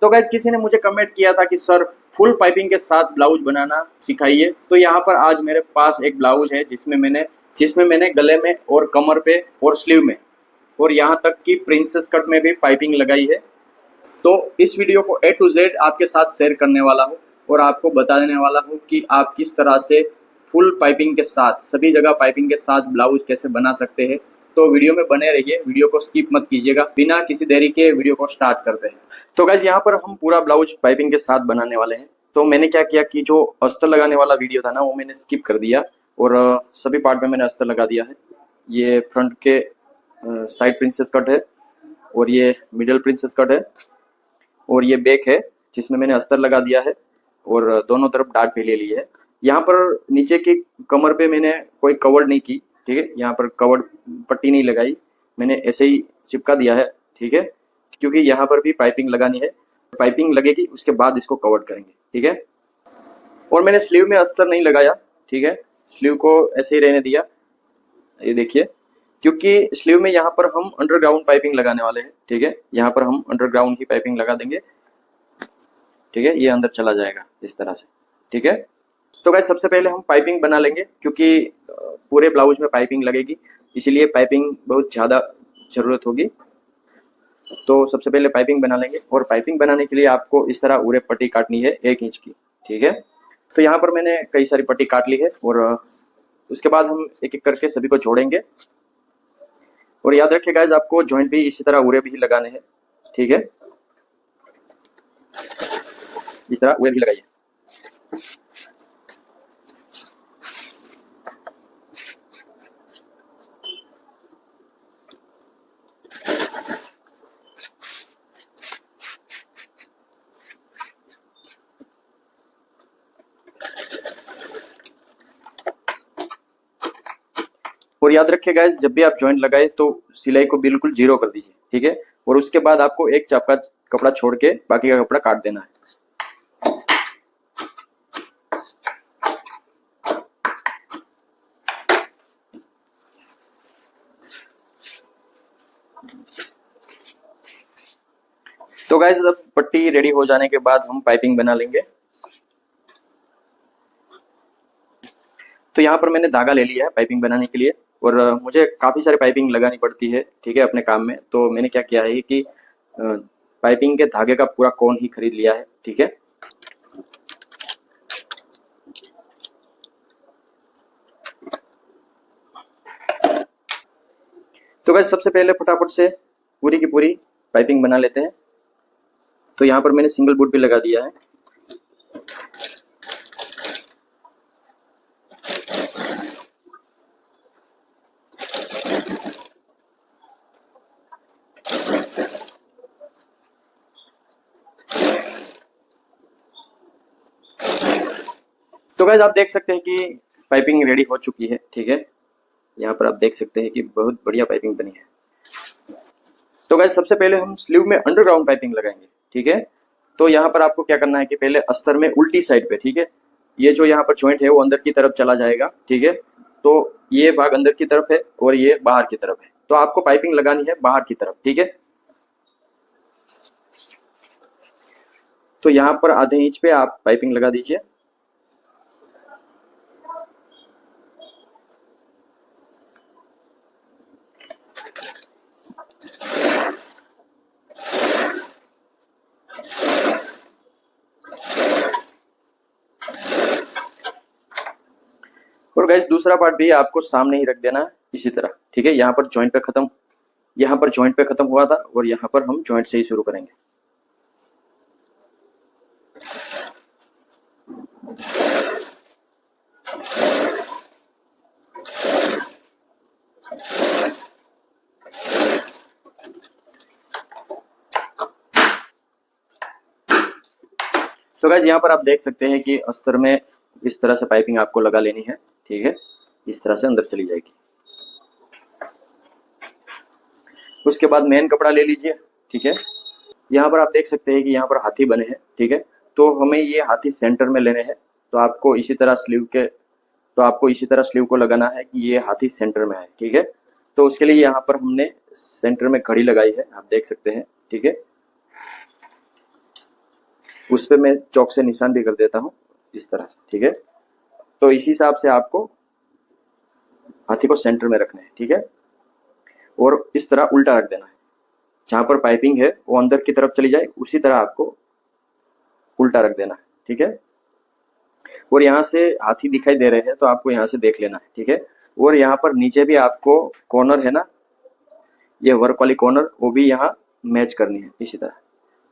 तो गाइस किसी ने मुझे कमेंट किया था कि सर फुल पाइपिंग के साथ ब्लाउज बनाना सिखाइए। तो यहाँ पर आज मेरे पास एक ब्लाउज है जिसमें मैंने गले में और कमर पे और स्लीव में और यहाँ तक कि प्रिंसेस कट में भी पाइपिंग लगाई है। तो इस वीडियो को A to Z आपके साथ शेयर करने वाला हूँ और आपको बता देने वाला हूँ कि आप किस तरह से फुल पाइपिंग के साथ सभी जगह पाइपिंग के साथ ब्लाउज कैसे बना सकते हैं। तो वीडियो में बने रहिए, वीडियो को स्किप मत कीजिएगा। बिना किसी देरी के वीडियो को स्टार्ट करते हैं। तो गाइस यहाँ पर हम पूरा ब्लाउज पाइपिंग के साथ बनाने वाले हैं। तो मैंने क्या किया कि जो अस्तर लगाने वाला वीडियो था ना वो मैंने स्किप कर दिया और सभी पार्ट में मैंने अस्तर लगा दिया है। ये फ्रंट के साइड प्रिंसेस कट है और ये मिडल प्रिंसेस कट है और ये बैक है जिसमें मैंने अस्तर लगा दिया है और दोनों तरफ डाट भी ले ली है। यहाँ पर नीचे की कमर पे मैंने कोई कवर नहीं की, ठीक है। यहाँ पर कवर पट्टी नहीं लगाई, मैंने ऐसे ही चिपका दिया है, ठीक है, क्योंकि यहाँ पर भी पाइपिंग लगानी है। पाइपिंग लगेगी उसके बाद इसको कवर करेंगे, ठीक है। और मैंने स्लीव में अस्तर नहीं लगाया, ठीक है, स्लीव को ऐसे ही रहने दिया। ये देखिए, क्योंकि स्लीव में यहाँ पर हम अंडरग्राउंड पाइपिंग लगाने वाले हैं, ठीक है। यहाँ पर हम अंडरग्राउंड की पाइपिंग लगा देंगे, ठीक है। ये अंदर चला जाएगा इस तरह से, ठीक है। तो गाइस सबसे पहले हम पाइपिंग बना लेंगे क्योंकि पूरे ब्लाउज में पाइपिंग लगेगी, इसीलिए पाइपिंग बहुत ज़्यादा ज़रूरत होगी। तो सबसे पहले पाइपिंग बना लेंगे और पाइपिंग बनाने के लिए आपको इस तरह उरे पट्टी काटनी है 1 इंच की, ठीक है। तो यहाँ पर मैंने कई सारी पट्टी काट ली है और उसके बाद हम एक एक करके सभी को जोड़ेंगे। और याद रखिए गाइस आपको जॉइंट भी इसी तरह उरे भी लगाने हैं, ठीक है। इस तरह उरे भी लगाइए। और याद रखिए गाइस जब भी आप जॉइंट लगाए तो सिलाई को बिल्कुल 0 कर दीजिए, ठीक है। और उसके बाद आपको एक चाप का कपड़ा छोड़ के बाकी का कपड़ा काट देना है। तो गाइस अब पट्टी रेडी हो जाने के बाद हम पाइपिंग बना लेंगे। तो यहाँ पर मैंने धागा ले लिया है पाइपिंग बनाने के लिए और मुझे काफ़ी सारी पाइपिंग लगानी पड़ती है, ठीक है, अपने काम में। तो मैंने क्या किया है कि पाइपिंग के धागे का पूरा कोन ही खरीद लिया है, ठीक है। तो गाइस सबसे पहले फटाफट से पूरी की पूरी पाइपिंग बना लेते हैं। तो यहाँ पर मैंने सिंगल बूट भी लगा दिया है। तो गाइस आप देख सकते हैं कि पाइपिंग रेडी हो चुकी है, ठीक है। यहाँ पर आप देख सकते हैं कि बहुत बढ़िया पाइपिंग बनी है। तो गाइस सबसे पहले हम स्लीव में अंडरग्राउंड पाइपिंग लगाएंगे, ठीक है। तो यहाँ पर आपको क्या करना है कि पहले अस्तर में उल्टी साइड पे, ठीक है, ये जो यहाँ पर जॉइंट है वो अंदर की तरफ चला जाएगा, ठीक है। तो ये भाग अंदर की तरफ है और ये बाहर की तरफ है, तो आपको पाइपिंग लगानी है बाहर की तरफ, ठीक है। तो यहाँ पर आधे इंच पे आप पाइपिंग लगा दीजिए। और गाइस दूसरा पार्ट भी आपको सामने ही रख देना है इसी तरह, ठीक है। यहाँ पर जॉइंट पे खत्म हुआ था और यहाँ पर हम जॉइंट से ही शुरू करेंगे। तो गाइस यहाँ पर आप देख सकते हैं कि अस्तर में इस तरह से पाइपिंग आपको लगा लेनी है, ठीक है। इस तरह से अंदर चली जाएगी। उसके बाद मेन कपड़ा ले लीजिए, ठीक है। यहाँ पर आप देख सकते हैं कि यहाँ पर हाथी बने हैं, ठीक है। तो हमें ये हाथी सेंटर में लेने हैं। तो आपको इसी तरह स्लीव को लगाना है कि ये हाथी सेंटर में है, ठीक है। तो उसके लिए यहाँ पर हमने सेंटर में घड़ी लगाई है, आप देख सकते हैं, ठीक है। उस पर मैं चौक से निशान भी कर देता हूँ इस तरह से, ठीक है। तो इसी हिसाब से आपको हाथी को सेंटर में रखना है, ठीक है। और इस तरह उल्टा रख देना है, जहाँ पर पाइपिंग है वो अंदर की तरफ चली जाए उसी तरह आपको उल्टा रख देना है, ठीक है। और यहाँ से हाथी दिखाई दे रहे हैं तो आपको यहाँ से देख लेना है, ठीक है। और यहाँ पर नीचे भी आपको कॉर्नर है ना, ये वर्क वाली कॉर्नर, वो भी यहाँ मैच करनी है इसी तरह।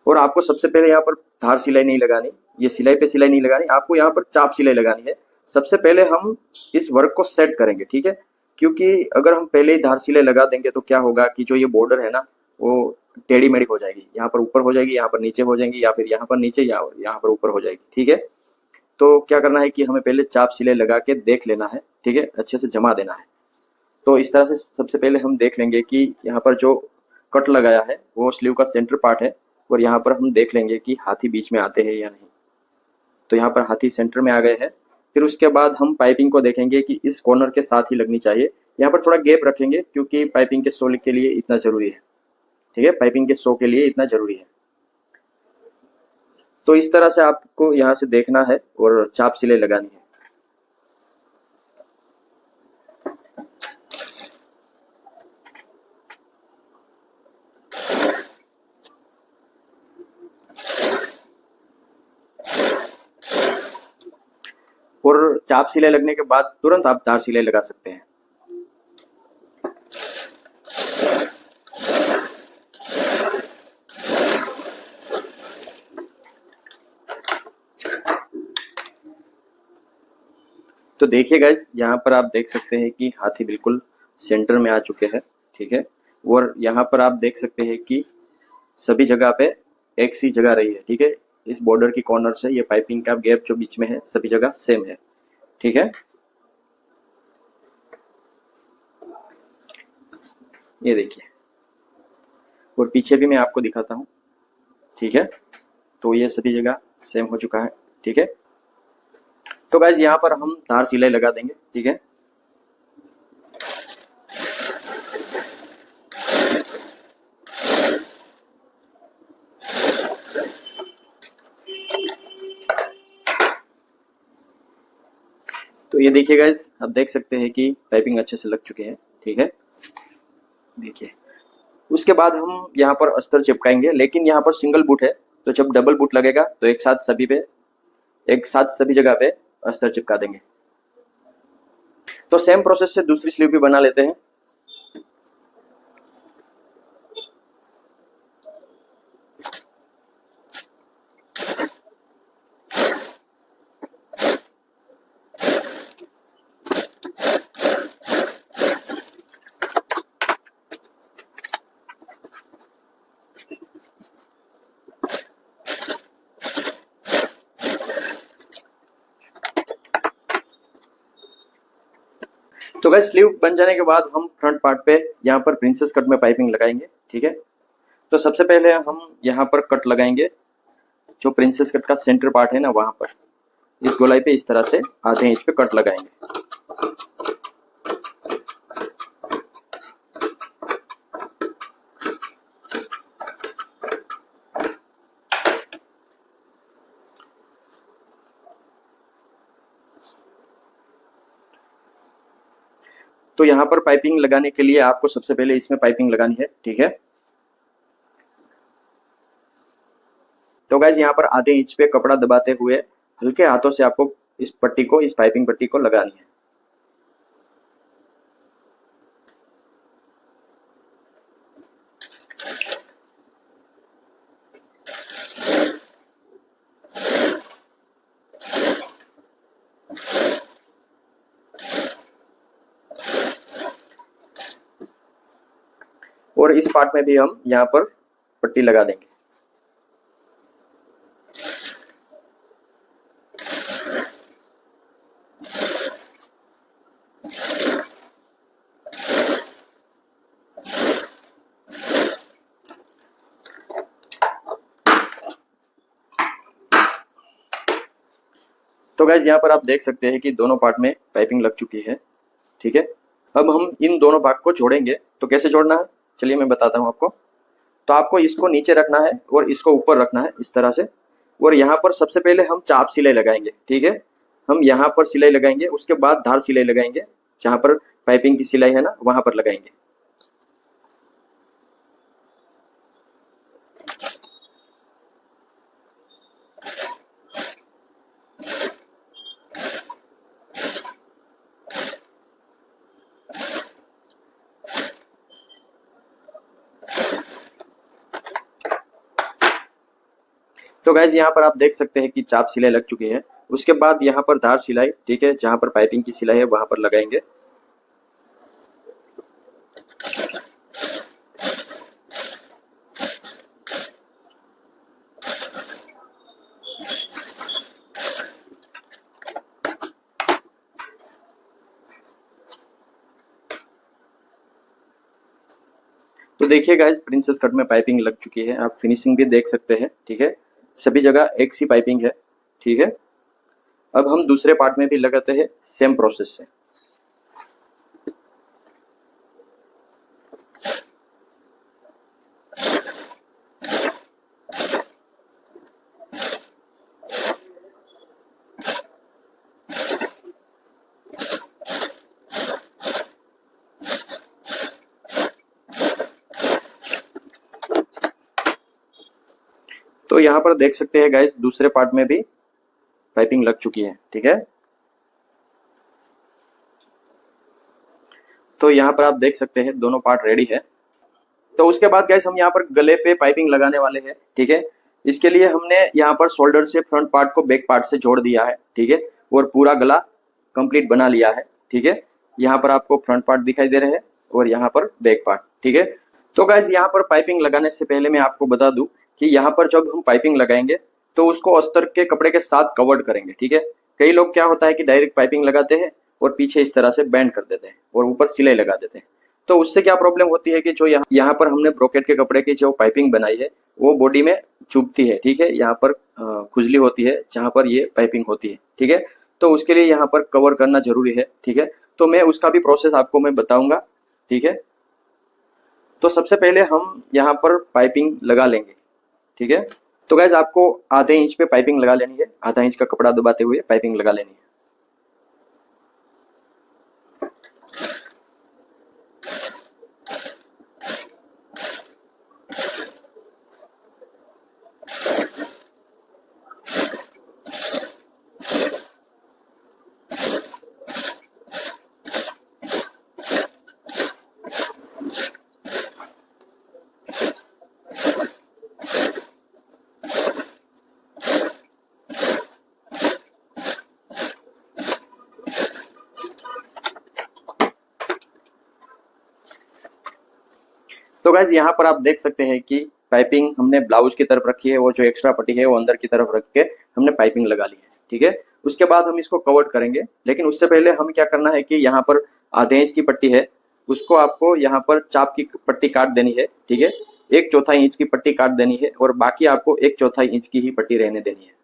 और आपको सबसे पहले यहाँ पर धार सिलाई नहीं लगानी, ये सिलाई पे सिलाई नहीं लगानी, आपको यहाँ पर चाप सिलाई लगानी है। सबसे पहले हम इस वर्क को सेट करेंगे, ठीक है। क्योंकि अगर हम पहले ही धार सिलाई लगा देंगे तो क्या होगा कि जो ये बॉर्डर है ना वो टेढ़ी मेढ़ी हो जाएगी, यहाँ पर ऊपर हो जाएगी, यहाँ पर नीचे हो जाएंगी, या फिर यहाँ पर नीचे या यहाँ पर ऊपर हो जाएगी, ठीक है। तो क्या करना है कि हमें पहले चाप सिलाई लगा के देख लेना है, ठीक है, अच्छे से जमा देना है। तो इस तरह से सबसे पहले हम देख लेंगे कि यहाँ पर जो कट लगाया है वो स्लीव का सेंटर पार्ट है, और यहाँ पर हम देख लेंगे कि हाथी बीच में आते हैं या नहीं। तो यहाँ पर हाथी सेंटर में आ गए हैं। फिर उसके बाद हम पाइपिंग को देखेंगे कि इस कॉर्नर के साथ ही लगनी चाहिए। यहाँ पर थोड़ा गैप रखेंगे क्योंकि पाइपिंग के शो के लिए इतना जरूरी है, ठीक है, पाइपिंग के शो के लिए इतना जरूरी है। तो इस तरह से आपको यहाँ से देखना है और चाप सिलाई लगानी है। और चाप सिलाई लगने के बाद तुरंत आप धार सिलाई लगा सकते हैं। तो देखिए गाइस, यहाँ पर आप देख सकते हैं कि हाथी बिल्कुल सेंटर में आ चुके हैं, ठीक है। और यहाँ पर आप देख सकते हैं कि सभी जगह पे एक सी जगह रही है, ठीक है। इस बॉर्डर की कॉर्नर से ये पाइपिंग का गैप जो बीच में है सभी जगह सेम है, ठीक है। ये देखिए, और पीछे भी मैं आपको दिखाता हूँ, ठीक है। तो ये सभी जगह सेम हो चुका है, ठीक है। तो गाइस यहाँ पर हम धार सिलाई लगा देंगे, ठीक है। तो ये देखिए गाइस, आप देख सकते हैं कि पाइपिंग अच्छे से लग चुके हैं, ठीक है। देखिए, उसके बाद हम यहाँ पर अस्तर चिपकाएंगे, लेकिन यहाँ पर सिंगल बूट है, तो जब डबल बूट लगेगा तो एक साथ सभी जगह पे अस्तर चिपका देंगे। तो सेम प्रोसेस से दूसरी स्लीव भी बना लेते हैं। तो गाइस स्लीव बन जाने के बाद हम फ्रंट पार्ट पे यहाँ पर प्रिंसेस कट में पाइपिंग लगाएंगे, ठीक है। तो सबसे पहले हम यहाँ पर कट लगाएंगे, जो प्रिंसेस कट का सेंटर पार्ट है ना वहां पर, इस गोलाई पे इस तरह से आधे इंच पे कट लगाएंगे। तो यहाँ पर पाइपिंग लगाने के लिए आपको सबसे पहले इसमें पाइपिंग लगानी है, ठीक है। तो गाइस यहाँ पर आधे इंच पे कपड़ा दबाते हुए हल्के हाथों से आपको इस पाइपिंग पट्टी को लगानी है। और इस पार्ट में भी हम यहाँ पर पट्टी लगा देंगे। तो गाइज यहाँ पर आप देख सकते हैं कि दोनों पार्ट में पाइपिंग लग चुकी है, ठीक है। अब हम इन दोनों भाग को जोड़ेंगे। तो कैसे जोड़ना है चलिए मैं बताता हूँ आपको। तो आपको इसको नीचे रखना है और इसको ऊपर रखना है इस तरह से, और यहाँ पर सबसे पहले हम चाप सिलाई लगाएंगे, ठीक है। हम यहाँ पर सिलाई लगाएंगे, उसके बाद धार सिलाई लगाएंगे, जहाँ पर पाइपिंग की सिलाई है ना वहां पर लगाएंगे। तो गाइज यहाँ पर आप देख सकते हैं कि चाप सिलाई लग चुकी है। उसके बाद यहाँ पर धार सिलाई, ठीक है, जहाँ पर पाइपिंग की सिलाई है वहां पर लगाएंगे। तो देखिए गाइज प्रिंसेस कट में पाइपिंग लग चुकी है, आप फिनिशिंग भी देख सकते हैं, ठीक है। सभी जगह एक सी पाइपिंग है, ठीक है। अब हम दूसरे पार्ट में भी लगाते हैं सेम प्रोसेस से। तो यहाँ पर देख सकते हैं गाइस दूसरे पार्ट में भी पाइपिंग लग चुकी है, ठीक है। तो यहाँ पर आप देख सकते हैं दोनों पार्ट रेडी है। तो उसके बाद गाइस हम यहाँ पर गले पे पाइपिंग लगाने वाले हैं, ठीक है। इसके लिए हमने यहाँ पर शोल्डर से फ्रंट पार्ट को बैक पार्ट से जोड़ दिया है, ठीक है, और पूरा गला कंप्लीट बना लिया है, ठीक है। यहाँ पर आपको फ्रंट पार्ट दिखाई दे रहे हैं और यहाँ पर बैक पार्ट, ठीक है। तो गाइस यहाँ पर पाइपिंग लगाने से पहले मैं आपको बता दूं कि यहाँ पर जब हम पाइपिंग लगाएंगे तो उसको अस्तर के कपड़े के साथ कवर्ड करेंगे, ठीक है। कई लोग क्या होता है कि डायरेक्ट पाइपिंग लगाते हैं और पीछे इस तरह से बैंड कर देते हैं और ऊपर सिलाई लगा देते हैं। तो उससे क्या प्रॉब्लम होती है कि जो यहाँ पर हमने ब्रोकेट के कपड़े की जो पाइपिंग बनाई है वो बॉडी में चुभती है, ठीक है। यहाँ पर खुजली होती है जहाँ पर ये पाइपिंग होती है, ठीक है। तो उसके लिए यहाँ पर कवर करना जरूरी है, ठीक है। तो मैं उसका भी प्रोसेस आपको मैं बताऊंगा, ठीक है। तो सबसे पहले हम यहाँ पर पाइपिंग लगा लेंगे, ठीक है। तो गाइज आपको आधे इंच पे पाइपिंग लगा लेनी है, आधा इंच का कपड़ा दबाते हुए पाइपिंग लगा लेनी है। तो गाइज यहाँ पर आप देख सकते हैं कि पाइपिंग हमने ब्लाउज की तरफ रखी है और जो एक्स्ट्रा पट्टी है वो अंदर की तरफ रख के हमने पाइपिंग लगा ली है, ठीक है। उसके बाद हम इसको कवर करेंगे, लेकिन उससे पहले हम क्या करना है कि यहाँ पर आधे इंच की पट्टी है उसको आपको यहाँ पर चाप की पट्टी काट देनी है, ठीक है। 1/4 इंच की पट्टी काट देनी है और बाकी आपको 1/4 इंच की ही पट्टी रहने देनी है।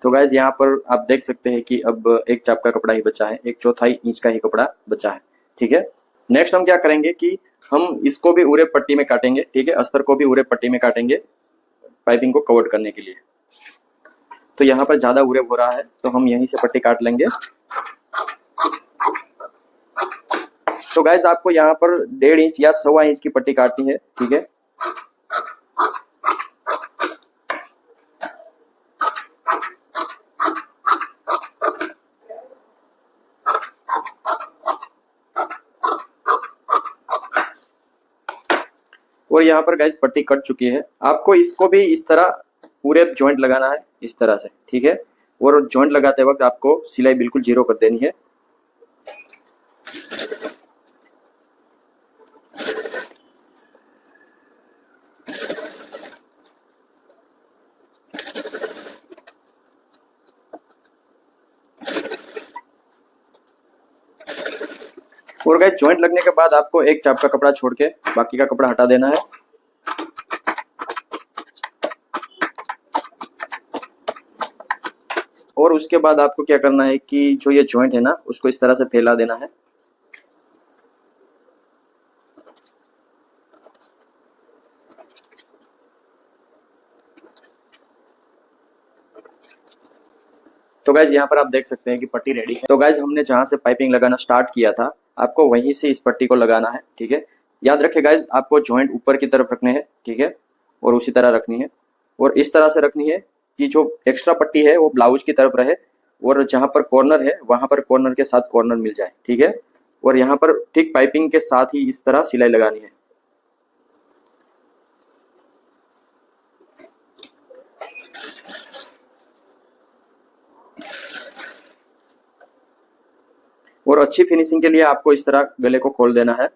तो गाइज यहाँ पर आप देख सकते हैं कि अब एक चाप का कपड़ा ही बचा है, 1/4 इंच का ही कपड़ा बचा है, ठीक है। नेक्स्ट हम क्या करेंगे कि हम इसको भी उरे पट्टी में काटेंगे, ठीक है। अस्तर को भी उरे पट्टी में काटेंगे पाइपिंग को कवर करने के लिए। तो यहाँ पर ज्यादा उरे हो रहा है तो हम यहीं से पट्टी काट लेंगे। तो गाइज आपको यहाँ पर 1.5 इंच या 1.25 इंच की पट्टी काटनी है, ठीक है। और यहाँ पर गाइस पट्टी कट चुकी है। आपको इसको भी इस तरह पूरे जॉइंट लगाना है इस तरह से, ठीक है। और जॉइंट लगाते वक्त आपको सिलाई बिल्कुल 0 कर देनी है। और गाइस जॉइंट लगने के बाद आपको एक चाप का कपड़ा छोड़ के बाकी का कपड़ा हटा देना है। और उसके बाद आपको क्या करना है कि जो ये जॉइंट है ना उसको इस तरह से फैला देना है। तो गाइज यहाँ पर आप देख सकते हैं कि पट्टी रेडी है। तो गाइज हमने जहाँ से पाइपिंग लगाना स्टार्ट किया था आपको वहीं से इस पट्टी को लगाना है, ठीक है। याद रखें गाइज आपको जॉइंट ऊपर की तरफ रखने हैं, ठीक है, और उसी तरह रखनी है और इस तरह से रखनी है कि जो एक्स्ट्रा पट्टी है वो ब्लाउज की तरफ रहे और जहाँ पर कॉर्नर है वहां पर कॉर्नर के साथ कॉर्नर मिल जाए, ठीक है। और यहाँ पर ठीक पाइपिंग के साथ ही इस तरह सिलाई लगानी है। और अच्छी फिनिशिंग के लिए आपको इस तरह गले को खोल देना है।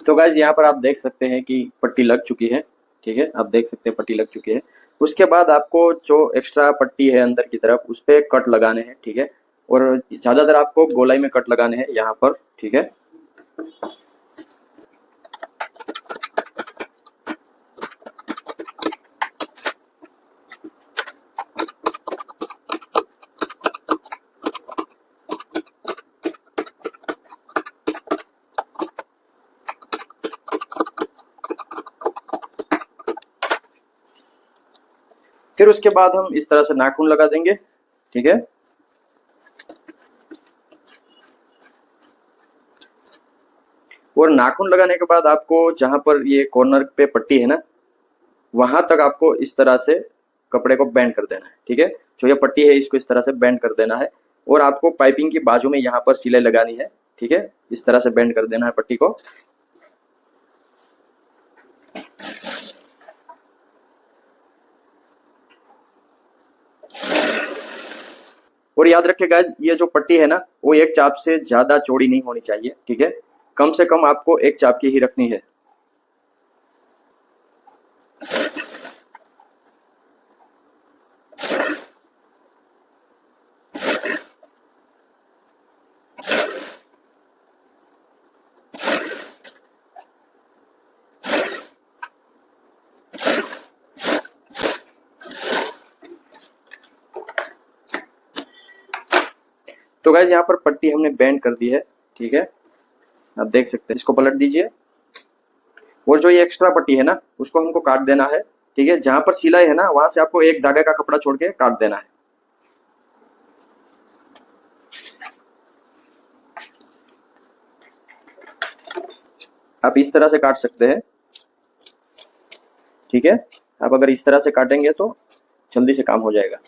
तो गाइज यहाँ पर आप देख सकते हैं कि पट्टी लग चुकी है, ठीक है, आप देख सकते हैं पट्टी लग चुकी है। उसके बाद आपको जो एक्स्ट्रा पट्टी है अंदर की तरफ उस पे कट लगाने हैं, ठीक है, और ज्यादातर आपको गोलाई में कट लगाने हैं यहाँ पर, ठीक है। फिर उसके बाद हम इस तरह से नाखून लगा देंगे, ठीक है। और नाखून लगाने के बाद आपको जहां पर ये कॉर्नर पे पट्टी है ना वहां तक आपको इस तरह से कपड़े को बेंड कर देना है, ठीक है। जो ये पट्टी है इसको इस तरह से बेंड कर देना है और आपको पाइपिंग की बाजू में यहाँ पर सिलाई लगानी है, ठीक है। इस तरह से बेंड कर देना है पट्टी को। और याद रखिए गाइज ये जो पट्टी है ना वो एक चाप से ज्यादा चौड़ी नहीं होनी चाहिए, ठीक है। कम से कम आपको एक चाप की ही रखनी है। तो गाइज यहाँ पर पट्टी हमने बेंड कर दी है, ठीक है, आप देख सकते हैं। इसको पलट दीजिए और जो ये एक्स्ट्रा पट्टी है ना उसको हमको काट देना है, ठीक है। जहां पर सिलाई है ना वहां से आपको एक धागे का कपड़ा छोड़ के काट देना है। आप इस तरह से काट सकते हैं, ठीक है। आप अगर इस तरह से काटेंगे तो जल्दी से काम हो जाएगा।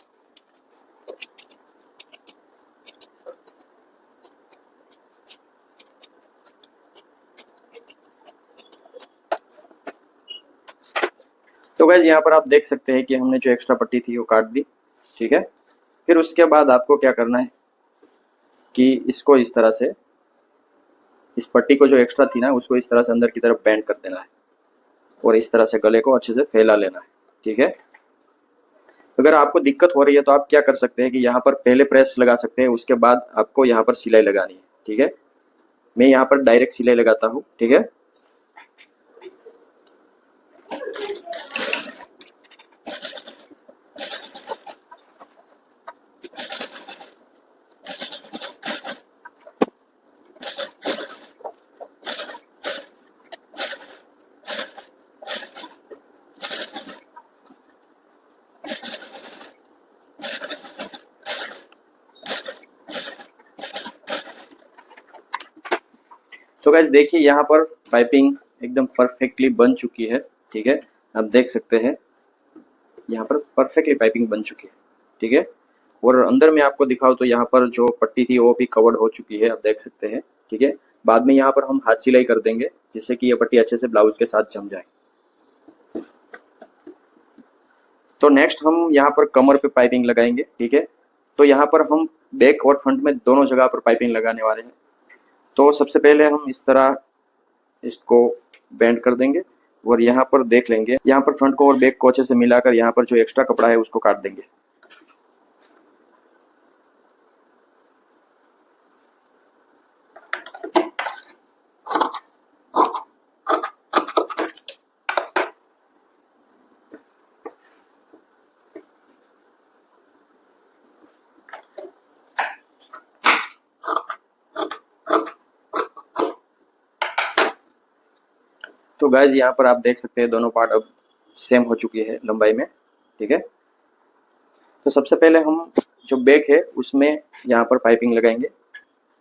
तो गाइज यहाँ पर आप देख सकते हैं कि हमने जो एक्स्ट्रा पट्टी थी वो काट दी, ठीक है। फिर उसके बाद आपको क्या करना है कि इसको इस तरह से इस पट्टी को जो एक्स्ट्रा थी ना उसको इस तरह से अंदर की तरफ बेंड कर देना है और इस तरह से गले को अच्छे से फैला लेना है, ठीक है। अगर आपको दिक्कत हो रही है तो आप क्या कर सकते हैं कि यहाँ पर पहले प्रेस लगा सकते हैं, उसके बाद आपको यहाँ पर सिलाई लगानी है, ठीक है। मैं यहाँ पर डायरेक्ट सिलाई लगाता हूँ, ठीक है। तो गाइस देखिए यहाँ पर पाइपिंग एकदम परफेक्टली बन चुकी है, ठीक है। आप देख सकते हैं यहाँ पर परफेक्टली पाइपिंग बन चुकी है, ठीक है। और अंदर में आपको दिखाओ तो यहाँ पर जो पट्टी थी वो भी कवर्ड हो चुकी है, आप देख सकते हैं, ठीक है। बाद में यहाँ पर हम हाथ सिलाई कर देंगे जिससे कि ये पट्टी अच्छे से ब्लाउज के साथ जम जाए। तो नेक्स्ट हम यहाँ पर कमर पे पाइपिंग लगाएंगे, ठीक है। तो यहाँ पर हम बैक और फ्रंट में दोनों जगह पर पाइपिंग लगाने वाले हैं। तो सबसे पहले हम इस तरह इसको बेंड कर देंगे और यहाँ पर देख लेंगे, यहाँ पर फ्रंट को और बैक को अच्छे से मिलाकर यहाँ पर जो एक्स्ट्रा कपड़ा है उसको काट देंगे। तो गाइज यहाँ पर आप देख सकते हैं दोनों पार्ट अब सेम हो चुकी है लंबाई में, ठीक है। तो सबसे पहले हम जो बैक है उसमें यहाँ पर पाइपिंग लगाएंगे।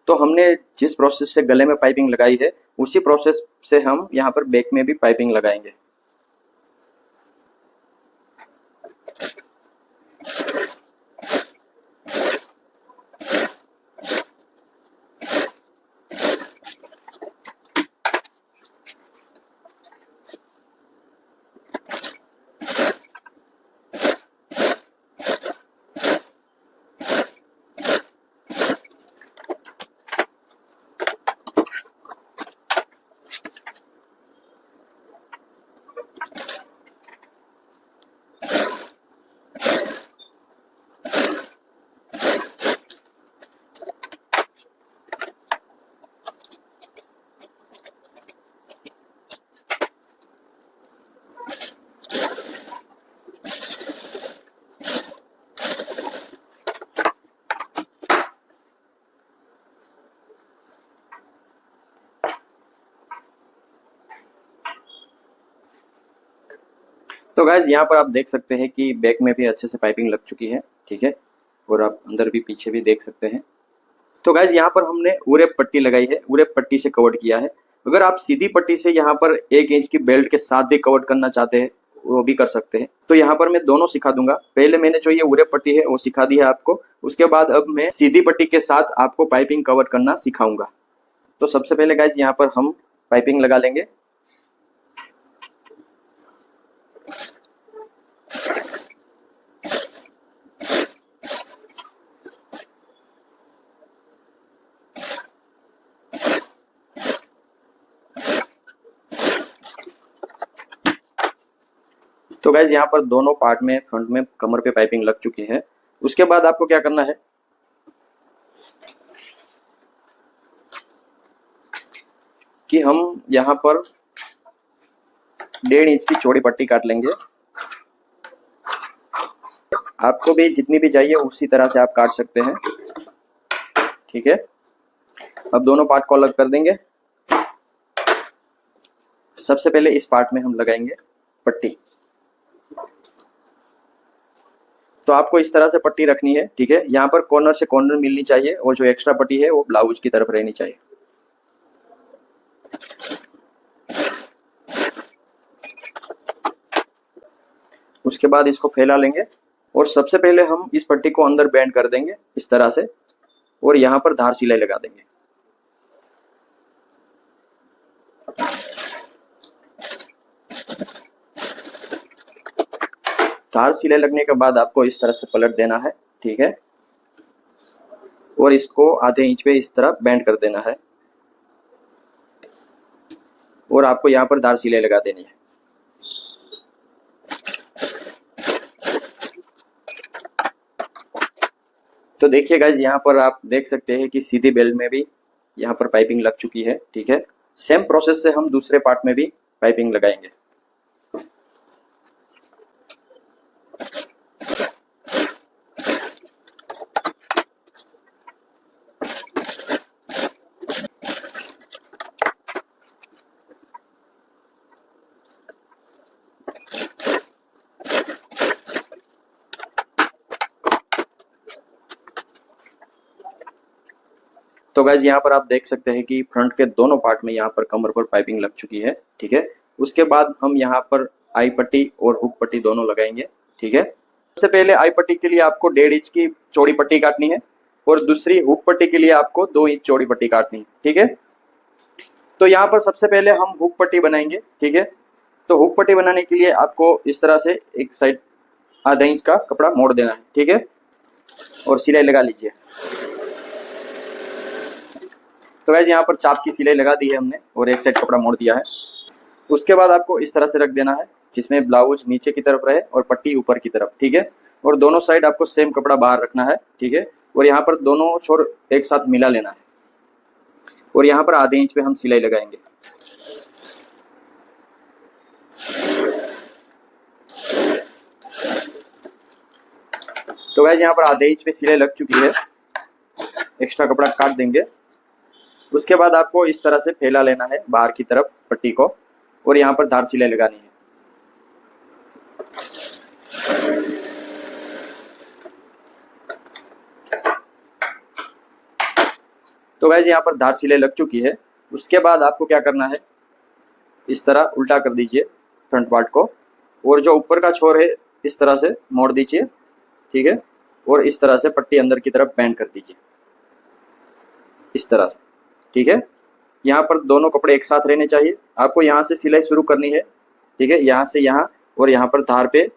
तो हमने जिस प्रोसेस से गले में पाइपिंग लगाई है उसी प्रोसेस से हम यहाँ पर बैक में भी पाइपिंग लगाएंगे। तो गाइज यहाँ पर आप देख सकते हैं कि बैक में भी अच्छे से पाइपिंग लग चुकी है, ठीक है, और आप अंदर भी पीछे भी देख सकते हैं। तो गाइज यहाँ पर हमने उरेप पट्टी लगाई है, उरेप पट्टी से कवर किया है। अगर आप सीधी पट्टी से यहाँ पर 1 इंच की बेल्ट के साथ भी कवर करना चाहते हैं वो भी कर सकते हैं। तो यहाँ पर मैं दोनों सिखा दूंगा। पहले मैंने जो ये उरेप पट्टी है वो सिखा दी है आपको, उसके बाद अब मैं सीधी पट्टी के साथ आपको पाइपिंग कवर करना सिखाऊंगा। तो सबसे पहले गाइज यहाँ पर हम पाइपिंग लगा लेंगे। तो गाइज यहाँ पर दोनों पार्ट में फ्रंट में कमर पे पाइपिंग लग चुकी है। उसके बाद आपको क्या करना है कि हम यहाँ पर 1.5 इंच की चौड़ी पट्टी काट लेंगे। आपको भी जितनी भी चाहिए उसी तरह से आप काट सकते हैं, ठीक है। अब दोनों पार्ट को अलग कर देंगे। सबसे पहले इस पार्ट में हम लगाएंगे पट्टी। तो आपको इस तरह से पट्टी रखनी है, ठीक है। यहाँ पर कॉर्नर से कॉर्नर मिलनी चाहिए और जो एक्स्ट्रा पट्टी है वो ब्लाउज की तरफ रहनी चाहिए। उसके बाद इसको फैला लेंगे और सबसे पहले हम इस पट्टी को अंदर बेंड कर देंगे इस तरह से और यहाँ पर धार सिलाई लगा देंगे। धार सिलाई लगने के बाद आपको इस तरह से पलट देना है, ठीक है, और इसको आधे इंच पे इस तरह बेंड कर देना है और आपको यहाँ पर धार सिलाई लगा देनी है। तो देखिए गाइज यहाँ पर आप देख सकते हैं कि सीधी बेल्ट में भी यहाँ पर पाइपिंग लग चुकी है, ठीक है। सेम प्रोसेस से हम दूसरे पार्ट में भी पाइपिंग लगाएंगे। तो गाइज यहाँ पर आप देख सकते हैं कि फ्रंट के दोनों पार्ट में यहाँ पर कमर पर पाइपिंग लग चुकी है, ठीक है। उसके बाद हम यहाँ पर आई पट्टी और हुक पट्टी दोनों लगाएंगे, ठीक है। सबसे पहले आई पट्टी के लिए आपको 1.5 इंच की चौड़ी पट्टी काटनी है और दूसरी हुक पट्टी के लिए आपको 2 इंच चौड़ी पट्टी काटनी है, ठीक है। तो यहाँ पर सबसे पहले हम हुक पट्टी बनाएंगे, ठीक है। तो हुक पट्टी बनाने के लिए आपको इस तरह से एक साइड आधा इंच का कपड़ा मोड़ देना है, ठीक है, और सिलाई लगा लीजिए। तो गाइस यहाँ पर चाप की सिलाई लगा दी है हमने और एक साइड कपड़ा मोड़ दिया है। उसके बाद आपको इस तरह से रख देना है जिसमें ब्लाउज नीचे की तरफ रहे और पट्टी ऊपर की तरफ, ठीक है। और दोनों साइड आपको सेम कपड़ा बाहर रखना है, ठीक है। और यहाँ पर दोनों छोर एक साथ मिला लेना है और यहाँ पर आधे इंच पे हम सिलाई लगाएंगे। तो गाइस यहाँ पर आधे इंच पे सिलाई लग चुकी है, एक्स्ट्रा कपड़ा काट देंगे। उसके बाद आपको इस तरह से फैला लेना है बाहर की तरफ पट्टी को और यहाँ पर धार सिलाई लगानी है। तो गाइस यहाँ पर धार सिलाई लग चुकी है। उसके बाद आपको क्या करना है, इस तरह उल्टा कर दीजिए फ्रंट पार्ट को और जो ऊपर का छोर है इस तरह से मोड़ दीजिए, ठीक है। और इस तरह से पट्टी अंदर की तरफ बेंड कर दीजिए इस तरह से, ठीक है। यहाँ पर दोनों कपड़े एक साथ रहने चाहिए। आपको यहाँ से सिलाई शुरू करनी है, ठीक है, यहाँ से यहाँ और यहाँ पर धार पे।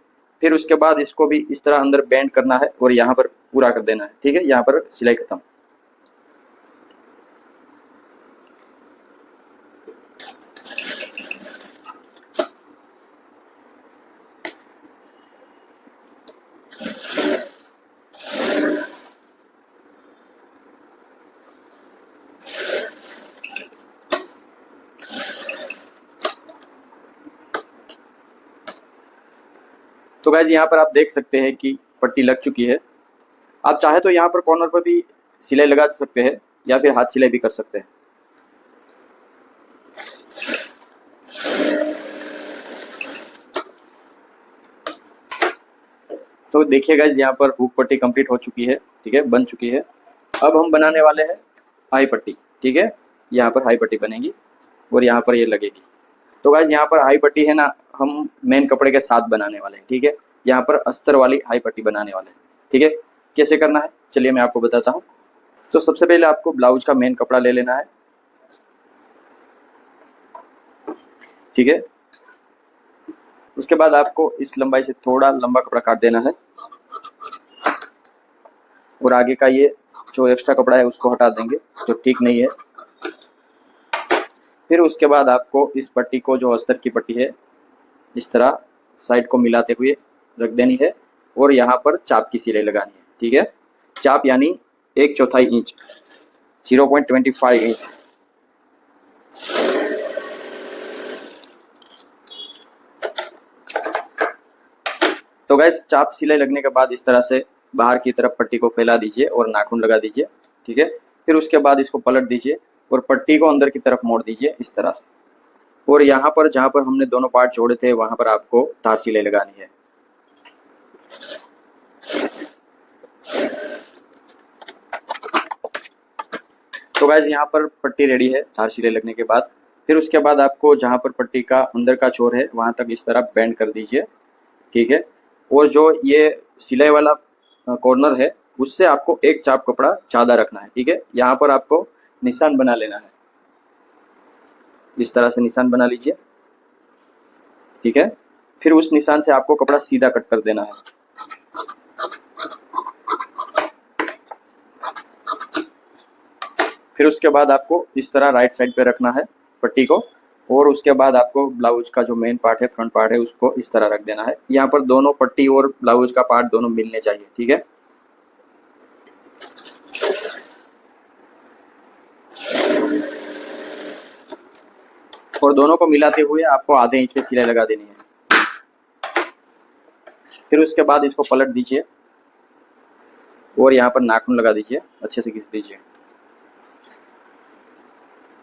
फिर उसके बाद इसको भी इस तरह अंदर बेंड करना है और यहाँ पर पूरा कर देना है, ठीक है। यहाँ पर सिलाई खत्म। तो गाइज यहाँ पर आप देख सकते हैं कि पट्टी लग चुकी है। आप चाहे तो यहाँ पर कॉर्नर पर भी सिलाई लगा सकते हैं या फिर हाथ सिलाई भी कर सकते हैं। तो देखिए गाइज यहाँ पर हुक पट्टी कंप्लीट हो चुकी है, ठीक है, बन चुकी है। अब हम बनाने वाले हैं हाई पट्टी, ठीक है। यहाँ पर हाई पट्टी बनेगी और यहाँ पर ये लगेगी। तो गाइज यहाँ पर हाई पट्टी है ना, हम मेन कपड़े के साथ बनाने वाले हैं, ठीक है। यहाँ पर अस्तर वाली हाई पट्टी बनाने वाले हैं, ठीक है। कैसे करना है चलिए मैं आपको बताता हूँ। तो सबसे पहले आपको ब्लाउज का मेन कपड़ा ले लेना है, ठीक है। उसके बाद आपको इस लंबाई से थोड़ा लंबा कपड़ा काट देना है और आगे का ये जो एक्स्ट्रा कपड़ा है उसको हटा देंगे जो ठीक नहीं है। फिर उसके बाद आपको इस पट्टी को, जो अस्तर की पट्टी है, इस तरह साइड को मिलाते हुए रख देनी है और यहाँ पर चाप की सिलाई लगानी है, ठीक है। चाप यानी 1/4 इंच, 0.25 इंच। तो गाइस चाप सिलाई लगने के बाद इस तरह से बाहर की तरफ पट्टी को फैला दीजिए और नाखून लगा दीजिए, ठीक है। फिर उसके बाद इसको पलट दीजिए और पट्टी को अंदर की तरफ मोड़ दीजिए इस तरह से। और यहाँ पर जहाँ पर हमने दोनों पार्ट जोड़े थे वहां पर आपको धार सिलाई लगानी है। तो गाइस यहाँ पर पट्टी रेडी है धार सिलाई लगने के बाद। फिर उसके बाद आपको जहाँ पर पट्टी का अंदर का छोर है वहां तक इस तरह बेंड कर दीजिए, ठीक है। और जो ये सिलाई वाला कॉर्नर है उससे आपको एक चाप कपड़ा ज्यादा रखना है, ठीक है। यहाँ पर आपको निशान बना लेना है, इस तरह से निशान बना लीजिए, ठीक है। फिर उस निशान से आपको कपड़ा सीधा कट कर देना है। फिर उसके बाद आपको इस तरह राइट साइड पे रखना है पट्टी को और उसके बाद आपको ब्लाउज का जो मेन पार्ट है, फ्रंट पार्ट है, उसको इस तरह रख देना है। यहाँ पर दोनों पट्टी और ब्लाउज का पार्ट दोनों मिलने चाहिए, ठीक है। और दोनों को मिलाते हुए आपको आधे इंच पे सिलाई लगा देनी है। फिर उसके बाद इसको पलट दीजिए और यहाँ पर नाखून लगा दीजिए, अच्छे से घिस दीजिए।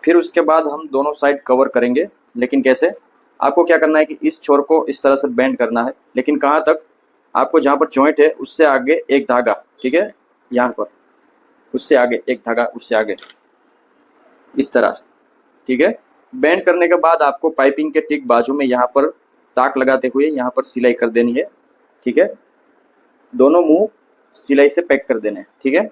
फिर उसके बाद हम दोनों साइड कवर करेंगे, लेकिन कैसे? आपको क्या करना है कि इस छोर को इस तरह से बेंड करना है, लेकिन कहाँ तक? आपको जहाँ पर जॉइंट है उससे आगे एक धागा, ठीक है, यहाँ पर उससे आगे एक धागा, उससे आगे इस तरह से, ठीक है। बेंड करने के बाद आपको पाइपिंग के ठीक बाजू में यहाँ पर ताक लगाते हुए यहाँ पर सिलाई कर देनी है, ठीक है। दोनों मुंह सिलाई से पैक कर देने हैं, ठीक है।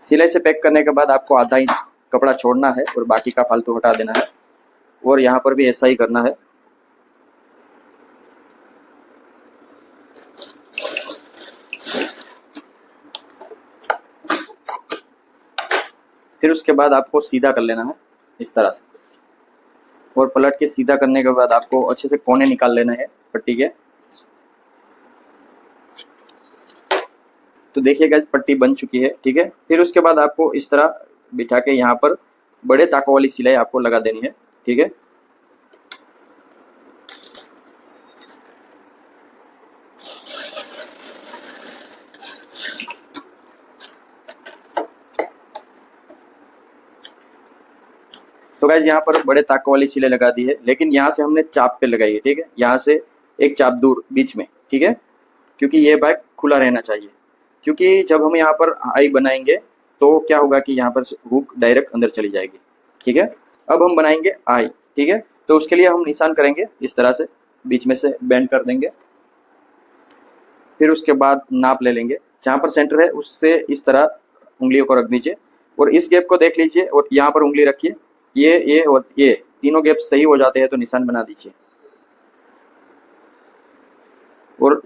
सिलाई से पैक करने के बाद आपको आधा इंच कपड़ा छोड़ना है और बाकी का फालतू हटा देना है और यहाँ पर भी ऐसा ही करना है। फिर उसके बाद आपको सीधा कर लेना है इस तरह से, और पलट के सीधा करने के बाद आपको अच्छे से कोने निकाल लेना है पट्टी के। तो देखिए गाइस पट्टी बन चुकी है, ठीक है। फिर उसके बाद आपको इस तरह बिठा के यहाँ पर बड़े ताकों वाली सिलाई आपको लगा देनी है, ठीक है। तो गाइस यहाँ पर बड़े ताकों वाली सिलाई लगा दी है, लेकिन यहाँ से हमने चाप पे लगाई है, ठीक है। यहाँ से एक चाप दूर बीच में, ठीक है, क्योंकि ये बैग खुला रहना चाहिए। क्योंकि जब हम यहाँ पर आई बनाएंगे तो क्या होगा कि यहाँ पर हुक डायरेक्ट अंदर चली जाएगी, ठीक है। अब हम बनाएंगे आई, ठीक है। तो उसके लिए हम निशान करेंगे इस तरह से, बीच में से बेंड कर देंगे। फिर उसके बाद नाप ले लेंगे, जहाँ पर सेंटर है उससे इस तरह उंगलियों को रख दीजिए और इस गैप को देख लीजिए और यहाँ पर उंगली रखिए। ये और ये तीनों गैप सही हो जाते हैं तो निशान बना दीजिए, और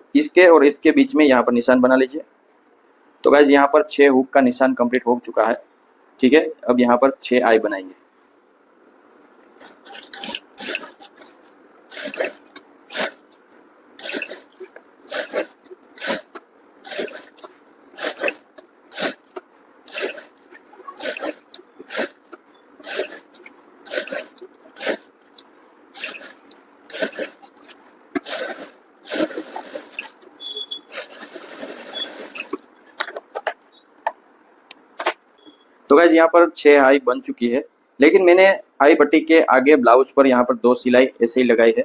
इसके बीच में यहाँ पर निशान बना लीजिए। तो गाइज यहाँ पर 6 हुक का निशान कंप्लीट हो चुका है, ठीक है। अब यहाँ पर 6 आई बनाएंगे। तो गाइज यहाँ पर 6 आई बन चुकी है, लेकिन मैंने आई पट्टी के आगे ब्लाउज पर यहाँ पर 2 सिलाई ऐसे ही लगाई है,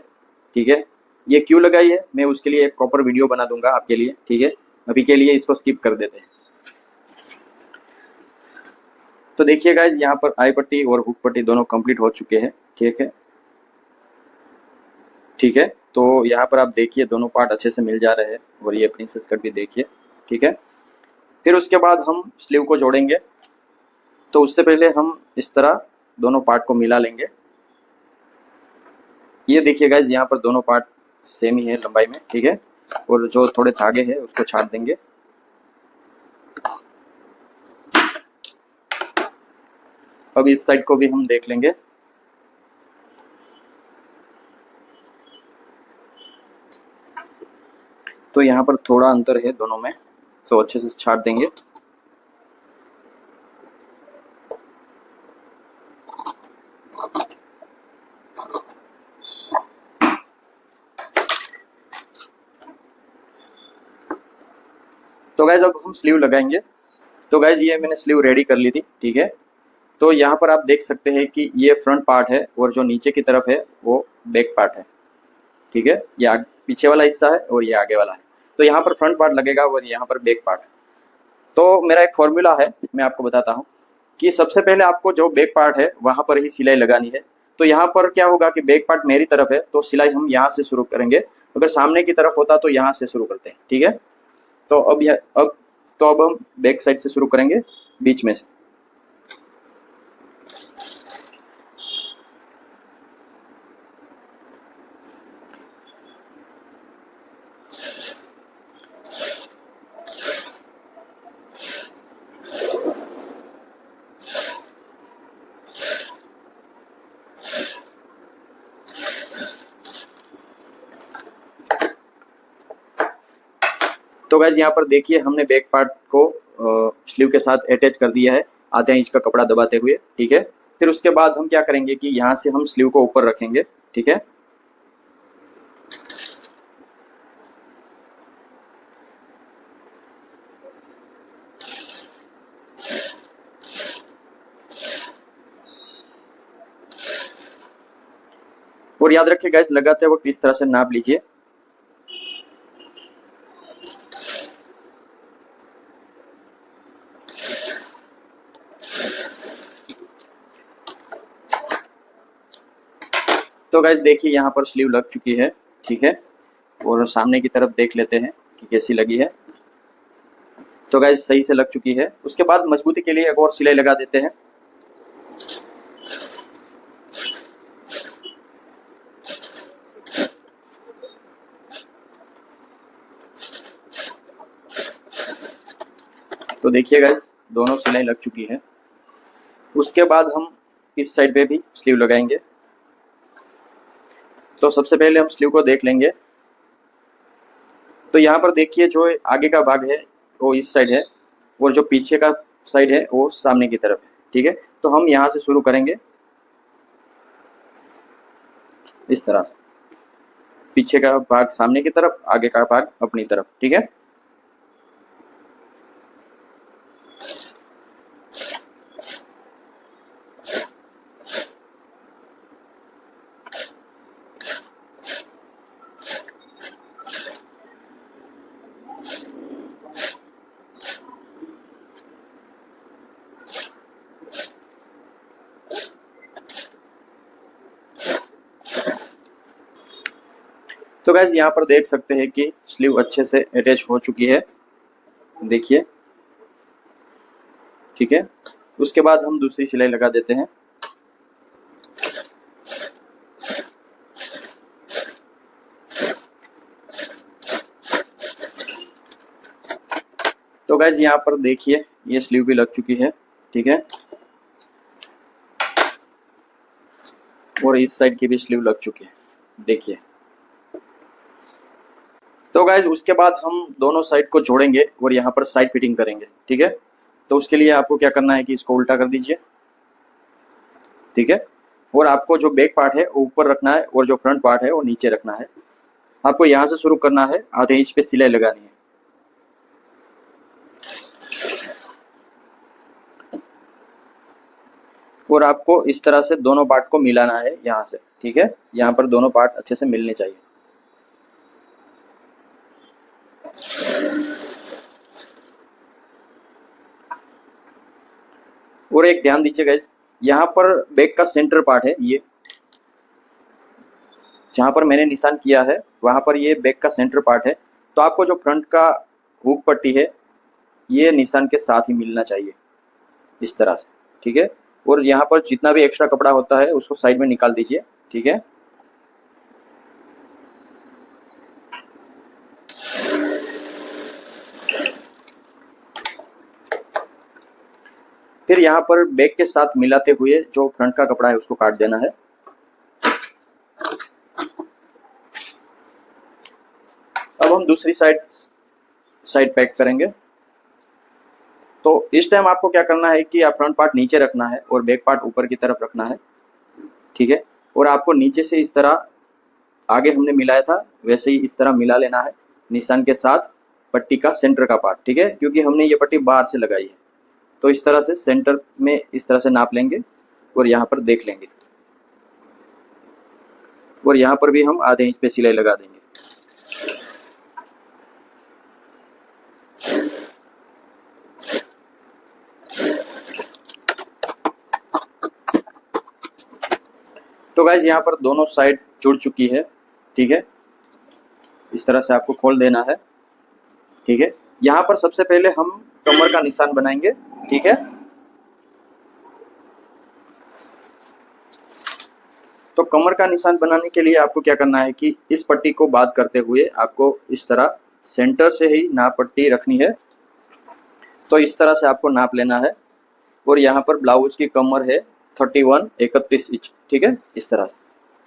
ठीक है। ये क्यों लगाई है मैं उसके लिए एक प्रॉपर वीडियो बना दूंगा आपके लिए, ठीक है। अभी के लिए इसको स्किप कर देते हैं। तो देखिए गाइज यहाँ पर आई पट्टी और हुक पट्टी दोनों कंप्लीट हो चुके हैं, ठीक है, ठीक है। तो यहाँ पर आप देखिए दोनों पार्ट अच्छे से मिल जा रहे हैं, और ये प्रिंसेस कट भी देखिए, ठीक है। फिर उसके बाद हम स्लीव को जोड़ेंगे। तो उससे पहले हम इस तरह दोनों पार्ट को मिला लेंगे। ये देखिए गाइज यहाँ पर दोनों पार्ट सेम ही है लंबाई में, ठीक है, और जो थोड़े धागे हैं उसको छाट देंगे। अब इस साइड को भी हम देख लेंगे। तो यहाँ पर थोड़ा अंतर है दोनों में, तो अच्छे से छाट देंगे। तो गाइज अब हम स्लीव लगाएंगे। तो गाइज ये मैंने स्लीव रेडी कर ली थी, ठीक है। तो यहाँ पर आप देख सकते हैं कि ये फ्रंट पार्ट है और जो नीचे की तरफ है वो बैक पार्ट है, ठीक है। ये पीछे वाला हिस्सा है और ये आगे वाला है। तो यहाँ पर फ्रंट पार्ट लगेगा और यहाँ पर बैक पार्ट है। तो मेरा एक फॉर्मूला है, मैं आपको बताता हूँ कि सबसे पहले आपको जो बैक पार्ट है वहाँ पर ही सिलाई लगानी है। तो यहाँ पर क्या होगा कि बैक पार्ट मेरी तरफ है तो सिलाई हम यहाँ से शुरू करेंगे, अगर सामने की तरफ होता तो यहाँ से शुरू करते हैं, ठीक है। तो अब हम बैक साइड से शुरू करेंगे, बीच में से। तो गाइज यहाँ पर देखिए हमने बैक पार्ट को स्लीव के साथ अटैच कर दिया है आधे इंच का कपड़ा दबाते हुए, ठीक है। फिर उसके बाद हम क्या करेंगे कि यहाँ से हम स्लीव को ऊपर रखेंगे, ठीक है। और याद रखिए गाइस लगाते वक्त इस तरह से नाप लीजिए। तो गाइस देखिए यहाँ पर स्लीव लग चुकी है, ठीक है। और सामने की तरफ देख लेते हैं कि कैसी लगी है। तो गाइस सही से लग चुकी है। उसके बाद मजबूती के लिए एक और सिलाई लगा देते हैं। तो देखिए गाइस दोनों सिलाई लग चुकी है। उसके बाद हम इस साइड पे भी स्लीव लगाएंगे। तो सबसे पहले हम स्लीव को देख लेंगे। तो यहाँ पर देखिए जो आगे का भाग है वो इस साइड है और जो पीछे का साइड है वो सामने की तरफ है। ठीक है, तो हम यहाँ से शुरू करेंगे इस तरह से, पीछे का भाग सामने की तरफ, आगे का भाग अपनी तरफ। ठीक है, तो गाइस यहाँ पर देख सकते हैं कि स्लीव अच्छे से अटैच हो चुकी है, देखिए। ठीक है, उसके बाद हम दूसरी सिलाई लगा देते हैं। तो गाइस यहाँ पर देखिए ये स्लीव भी लग चुकी है। ठीक है, और इस साइड की भी स्लीव लग चुकी है, देखिए। तो गाइज उसके बाद हम दोनों साइड को जोड़ेंगे और यहाँ पर साइड फिटिंग करेंगे। ठीक है, तो उसके लिए आपको क्या करना है कि इसको उल्टा कर दीजिए। ठीक है, और आपको जो बैक पार्ट है वो ऊपर रखना है और जो फ्रंट पार्ट है वो नीचे रखना है। आपको यहाँ से शुरू करना है, आधे इंच पे सिलाई लगानी है। और आपको इस तरह से दोनों पार्ट को मिलाना है यहाँ से। ठीक है, यहाँ पर दोनों पार्ट अच्छे से मिलने चाहिए। और एक ध्यान दीजिए गाइस, यहाँ पर बैक का सेंटर पार्ट है, ये जहाँ पर मैंने निशान किया है वहाँ पर ये बैक का सेंटर पार्ट है। तो आपको जो फ्रंट का हुक पट्टी है ये निशान के साथ ही मिलना चाहिए, इस तरह से। ठीक है, और यहाँ पर जितना भी एक्स्ट्रा कपड़ा होता है उसको साइड में निकाल दीजिए। ठीक है, फिर यहाँ पर बैक के साथ मिलाते हुए जो फ्रंट का कपड़ा है उसको काट देना है। अब हम दूसरी साइड पैक करेंगे। तो इस टाइम आपको क्या करना है कि आप फ्रंट पार्ट नीचे रखना है और बैक पार्ट ऊपर की तरफ रखना है। ठीक है, और आपको नीचे से इस तरह, आगे हमने मिलाया था वैसे ही इस तरह मिला लेना है निशान के साथ पट्टी का सेंटर का पार्ट। ठीक है, क्योंकि हमने ये पट्टी बाहर से लगाई है, तो इस तरह से सेंटर में इस तरह से नाप लेंगे और यहाँ पर देख लेंगे, और यहाँ पर भी हम आधे इंच पे सिलाई लगा देंगे। तो गाइज यहाँ पर दोनों साइड जुड़ चुकी है। ठीक है, इस तरह से आपको खोल देना है। ठीक है, यहाँ पर सबसे पहले हम कमर का निशान बनाएंगे। ठीक है, तो कमर का निशान बनाने के लिए आपको क्या करना है कि इस पट्टी को बात करते हुए आपको इस तरह सेंटर से ही नाप पट्टी रखनी है। तो इस तरह से आपको नाप लेना है, और यहाँ पर ब्लाउज की कमर है 31 इंच। ठीक है, इस तरह से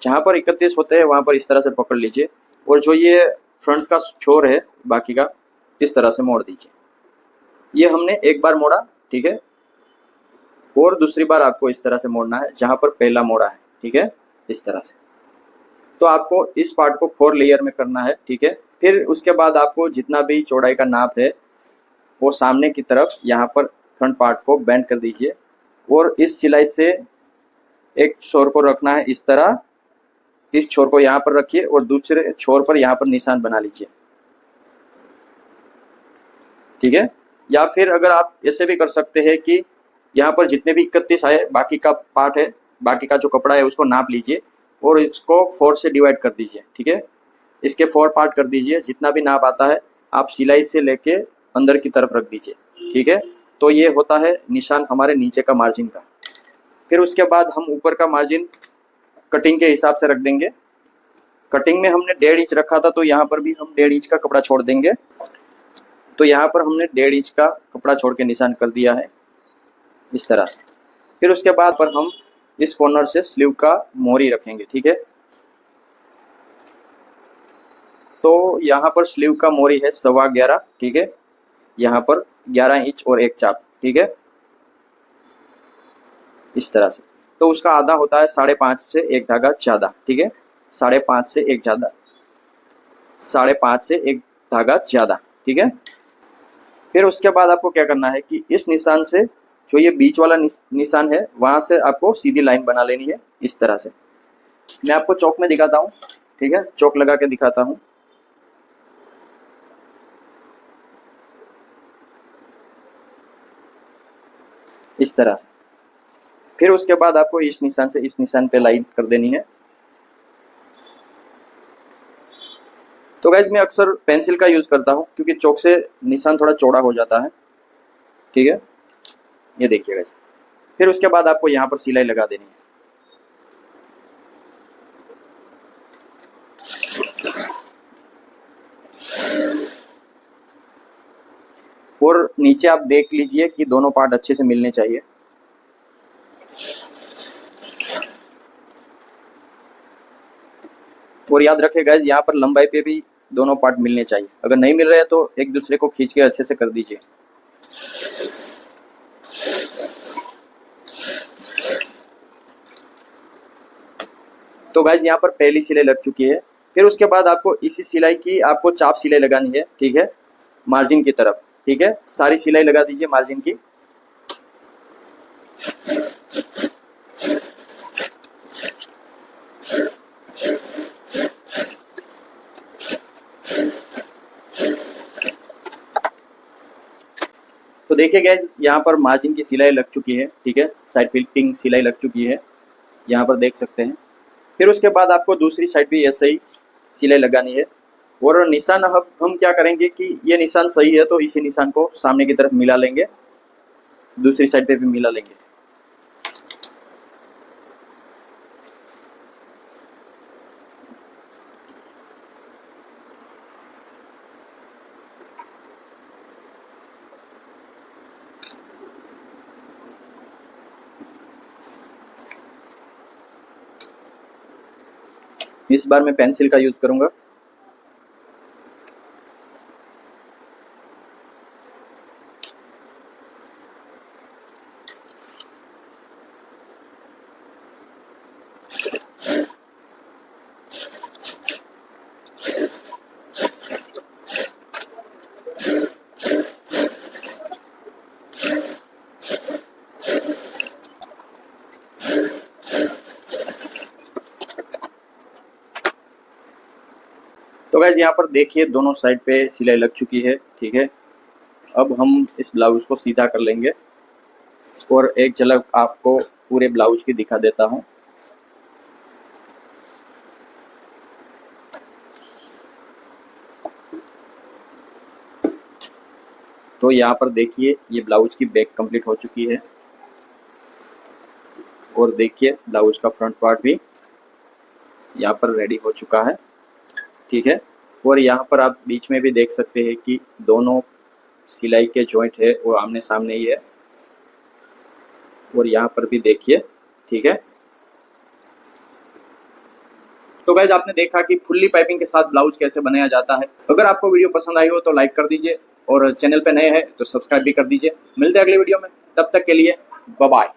जहाँ पर 31 होते हैं वहाँ पर इस तरह से पकड़ लीजिए, और जो ये फ्रंट का छोर है बाकी का इस तरह से मोड़ दीजिए। ये हमने एक बार मोड़ा। ठीक है, और दूसरी बार आपको इस तरह से मोड़ना है जहाँ पर पहला मोड़ा है। ठीक है, इस तरह से। तो आपको इस पार्ट को 4 लेयर में करना है। ठीक है, फिर उसके बाद आपको जितना भी चौड़ाई का नाप है वो सामने की तरफ यहाँ पर फ्रंट पार्ट को बेंड कर दीजिए, और इस सिलाई से एक छोर को रखना है इस तरह, इस छोर को यहाँ पर रखिए और दूसरे छोर पर यहाँ पर निशान बना लीजिए। ठीक है, या फिर अगर आप ऐसे भी कर सकते हैं कि यहाँ पर जितने भी 31 आए बाकी का पार्ट है, बाकी का जो कपड़ा है उसको नाप लीजिए और इसको 4 से डिवाइड कर दीजिए। ठीक है, इसके 4 पार्ट कर दीजिए, जितना भी नाप आता है आप सिलाई से लेके अंदर की तरफ रख दीजिए। ठीक है, तो ये होता है निशान हमारे नीचे का मार्जिन का। फिर उसके बाद हम ऊपर का मार्जिन कटिंग के हिसाब से रख देंगे। कटिंग में हमने 1.5 इंच रखा था, तो यहाँ पर भी हम 1.5 इंच का कपड़ा छोड़ देंगे। तो यहाँ पर हमने 1.5 इंच का कपड़ा छोड़ के निशान कर दिया है इस तरह से। फिर उसके बाद पर हम इस कॉर्नर से स्लीव का मोरी रखेंगे, ठीक है। तो यहाँ पर स्लीव का मोरी है 11.25, ठीक है। यहाँ पर 11 इंच और एक चाप, ठीक है, इस तरह से। तो उसका आधा होता है 5.5 से एक धागा ज़्यादा, ठीक है, 5.5 से एक ज़्यादा, 5.5 से एक धागा ज़्यादा, ठीक है। फिर उसके बाद आपको क्या करना है कि इस निशान से जो ये बीच वाला निशान है वहाँ से आपको सीधी लाइन बना लेनी है, इस तरह से। मैं आपको चौक में दिखाता हूँ, ठीक है, चौक लगा के दिखाता हूँ। इस तरह से। फिर उसके बाद आपको इस निशान से इस निशान पे लाइन कर देनी है। तो गाइज मैं अक्सर पेंसिल का यूज़ करता हूँ क्योंकि चौक से निशान थोड़ा चौड़ा हो जाता है, ठीक है, ये देखिए गाइज। फिर उसके बाद आपको यहाँ पर सिलाई लगा देनी है। और नीचे आप देख लीजिए कि दोनों पार्ट अच्छे से मिलने चाहिए। और याद रखें गाइज, यहाँ पर लंबाई पे भी दोनों पार्ट मिलने चाहिए। अगर नहीं मिल रहे हैं तो एक दूसरे को खींच के अच्छे से कर दीजिए। तो गाइज यहाँ पर पहली सिलाई लग चुकी है। फिर उसके बाद आपको इसी सिलाई की आपको चाप सिलाई लगानी है, ठीक है, मार्जिन की तरफ, ठीक है। सारी सिलाई लगा दीजिए मार्जिन की। तो देखिए गाइज यहाँ पर मार्जिन की सिलाई लग चुकी है, ठीक है, साइड फिटिंग सिलाई लग चुकी है, यहाँ पर देख सकते हैं। फिर उसके बाद आपको दूसरी साइड भी ऐसे ही सिलाई लगानी है। और निशान हम क्या करेंगे कि ये निशान सही है तो इसी निशान को सामने की तरफ मिला लेंगे, दूसरी साइड पे भी मिला लेंगे। इस बार मैं पेंसिल का यूज करूंगा। तो गाइज यहाँ पर देखिए दोनों साइड पे सिलाई लग चुकी है, ठीक है। अब हम इस ब्लाउज को सीधा कर लेंगे और एक झलक आपको पूरे ब्लाउज की दिखा देता हूँ। तो यहाँ पर देखिए ये ब्लाउज की बैक कंप्लीट हो चुकी है और देखिए ब्लाउज का फ्रंट पार्ट भी यहाँ पर रेडी हो चुका है, ठीक है। और यहाँ पर आप बीच में भी देख सकते हैं कि दोनों सिलाई के जॉइंट है वो आमने सामने ही है। और यहाँ पर भी देखिए, ठीक है। तो गाइज आपने देखा कि फुल्ली पाइपिंग के साथ ब्लाउज कैसे बनाया जाता है। अगर आपको वीडियो पसंद आई हो तो लाइक कर दीजिए और चैनल पे नए हैं तो सब्सक्राइब भी कर दीजिए। मिलते हैं अगले वीडियो में, तब तक के लिए बाय बाय।